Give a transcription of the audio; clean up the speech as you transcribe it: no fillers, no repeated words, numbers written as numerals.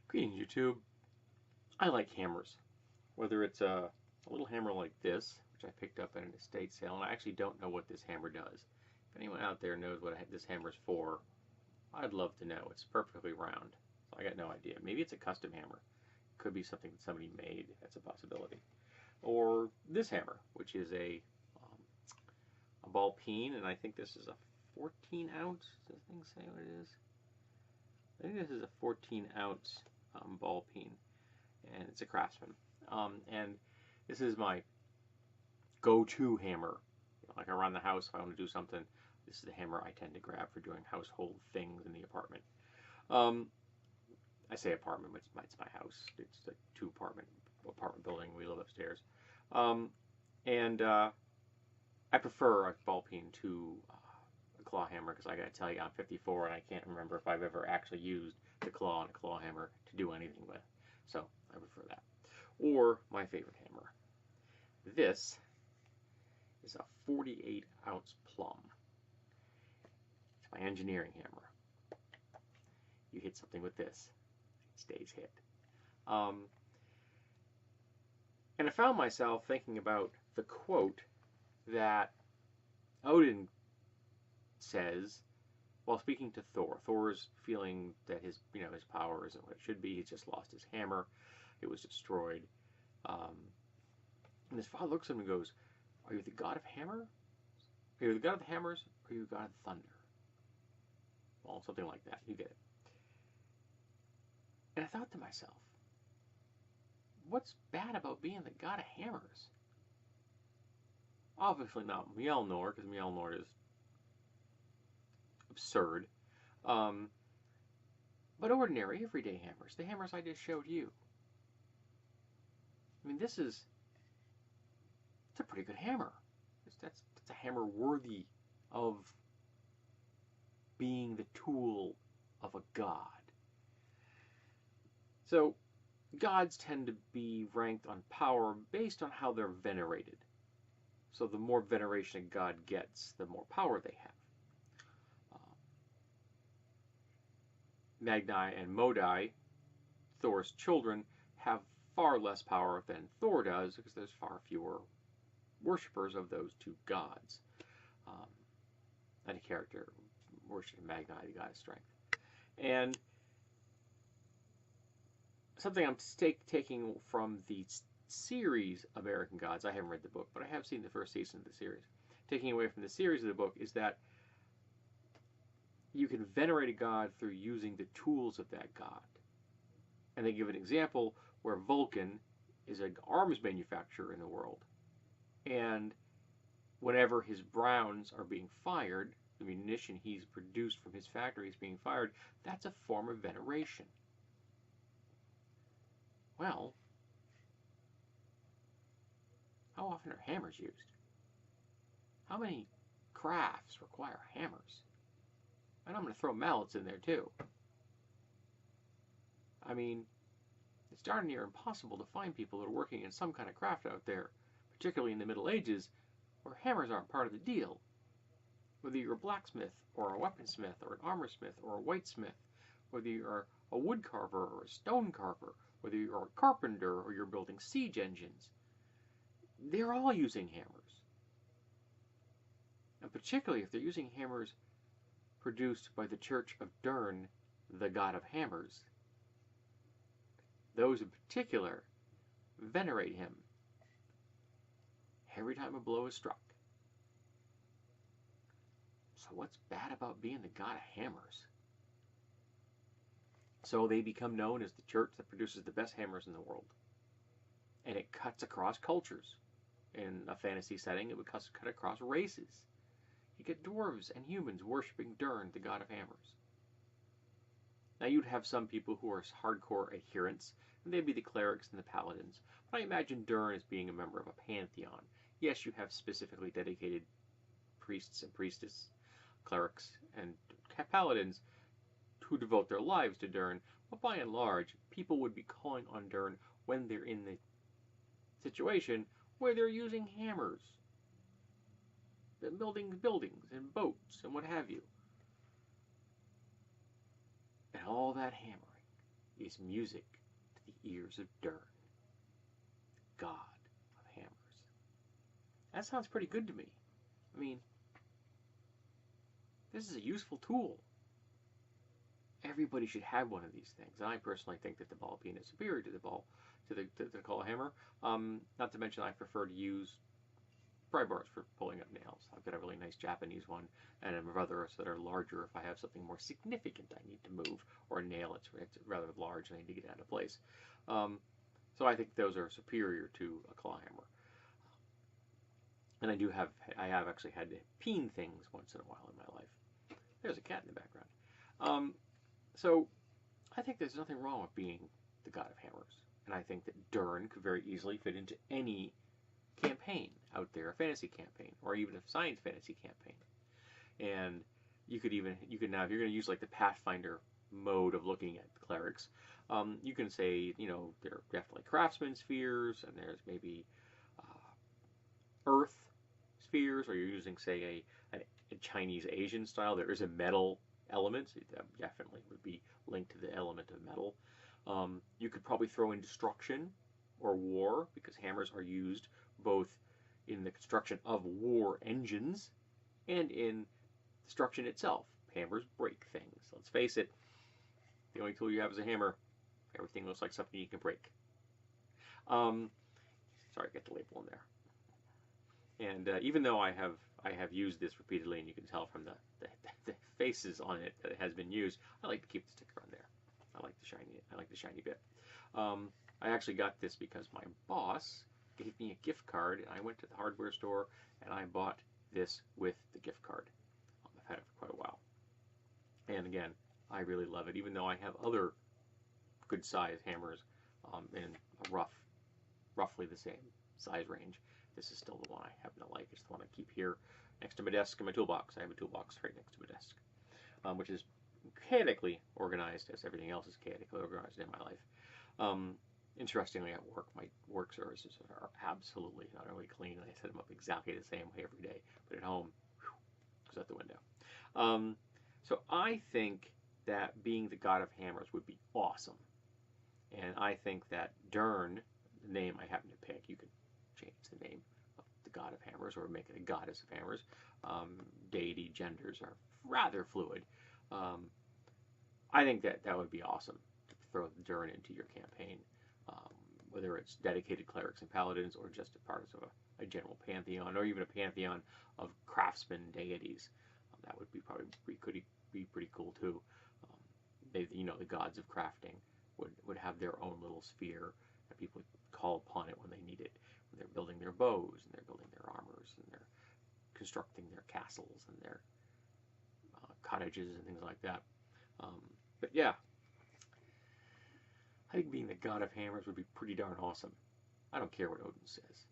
Greetings, YouTube. I like hammers. Whether it's a little hammer like this, which I picked up at an estate sale, and I actually don't know what this hammer does. If anyone out there knows what this hammer is for, I'd love to know. It's perfectly round, so I got no idea. Maybe it's a custom hammer. Could be something that somebody made. That's a possibility. Or this hammer, which is a ball peen, and I think this is a 14 ounce. Does the thing say what it is? I think this is a 14 ounce ball peen, and it's a Craftsman. And this is my go-to hammer. Like around the house, if I want to do something, this is the hammer I tend to grab for doing household things in the apartment. I say apartment, but it's my house. It's a two-apartment building. We live upstairs. And I prefer a ball peen to a claw hammer because I got to tell you, I'm 54 and I can't remember if I've ever actually used the claw on a claw hammer to do anything with. So I prefer that. Or my favorite hammer. This is a 48 ounce plum. It's my engineering hammer. You hit something with this, it stays hit. And I found myself thinking about the quote that Odin says while speaking to Thor. Thor's feeling that his power isn't what it should be. He's just lost his hammer. It was destroyed. And his father looks at him and goes, "Are you the god of hammer? Are you the god of the hammers, or are you the god of thunder?" Well, something like that. You get it. And I thought to myself, what's bad about being the god of hammers? Obviously not Mjolnir, because Mjolnir is absurd. But ordinary, everyday hammers. The hammers I just showed you. I mean, it's a pretty good hammer. That's a hammer worthy of being the tool of a god. So, gods tend to be ranked on power based on how they're venerated. So the more veneration a god gets, the more power they have. Magni and Modi, Thor's children, have far less power than Thor does because there's far fewer worshippers of those two gods. And a character worshipping Magni, the god of strength. And something I'm taking from the series American Gods, I haven't read the book, but I have seen the first season of the series. Taking away from the series of the book is that you can venerate a god through using the tools of that god. And they give an example where Vulcan is an arms manufacturer in the world. And whenever his browns are being fired, the munition he's produced from his factory is being fired, that's a form of veneration. Well, how often are hammers used? How many crafts require hammers? And I'm going to throw mallets in there too. I mean, it's darn near impossible to find people that are working in some kind of craft out there, particularly in the Middle Ages, where hammers aren't part of the deal. Whether you're a blacksmith, or a weaponsmith, or an armorsmith, or a whitesmith, whether you're a wood carver or a stone carver, whether you're a carpenter or you're building siege engines, they're all using hammers. And particularly if they're using hammers produced by the Church of Durn, the god of hammers. Those in particular venerate him every time a blow is struck. So what's bad about being the god of hammers? So they become known as the church that produces the best hammers in the world. And it cuts across cultures. In a fantasy setting, it would cut across races. You get dwarves and humans worshipping Durn, the god of hammers. Now you'd have some people who are hardcore adherents, and they'd be the clerics and the paladins. But I imagine Durn as being a member of a pantheon. Yes, you have specifically dedicated priests and priestesses, clerics and paladins who devote their lives to Durn, but by and large, people would be calling on Durn when they're in the situation where they're using hammers, building buildings and boats and what have you. And all that hammering is music to the ears of Durn, god of hammers. That sounds pretty good to me. I mean, this is a useful tool. Everybody should have one of these things. And I personally think that the ball peen is superior to the claw hammer. Not to mention I prefer to use pry bars for pulling up nails. I've got a really nice Japanese one, and others that are larger if I have something more significant I need to move, or a nail it's rather large and I need to get out of place. So I think those are superior to a claw hammer. And I have actually had to peen things once in a while in my life. There's a cat in the background. So I think there's nothing wrong with being the god of hammers. And I think that Durn could very easily fit into any campaign out there, a fantasy campaign, or even a science fantasy campaign. And you could now, if you're going to use like the Pathfinder mode of looking at the clerics, you can say, there are definitely craftsman spheres, and there's maybe earth spheres, or you're using, say, a Chinese Asian style. There is a metal element. That definitely would be linked to the element of metal. You could probably throw in destruction or war, because hammers are used both in the construction of war engines and in destruction itself. Hammers break things. Let's face it, the only tool you have is a hammer. Everything looks like something you can break. Sorry, get the label in there. And even though I have used this repeatedly, and you can tell from the faces on it that it has been used, I like to keep the sticker on there. I like the shiny bit. I actually got this because my boss gave me a gift card, and I went to the hardware store and I bought this with the gift card. I've had it for quite a while, and again, I really love it. Even though I have other good size hammers in a roughly the same size range, this is still the one I happen to like. It's the one I keep here next to my desk in my toolbox. I have a toolbox right next to my desk, which is chaotically organized, as everything else is chaotically organized in my life. Interestingly, at work, my work surfaces are absolutely not only clean, and I set them up exactly the same way every day, but at home, goes out the window. So I think that being the god of hammers would be awesome. And I think that Durn, the name I happen to pick, you can change the name of the god of hammers or make it a goddess of hammers. Deity genders are rather fluid. I think that would be awesome to throw Durn into your campaign, whether it's dedicated clerics and paladins or just a part of a general pantheon, or even a pantheon of craftsmen deities. That would be probably could be pretty cool too. The gods of crafting would have their own little sphere that people would call upon it when they need it, when they're building their bows and they're building their armors and they're constructing their castles and their cottages and things like that. But yeah, I think being the god of hammers would be pretty darn awesome. I don't care what Odin says.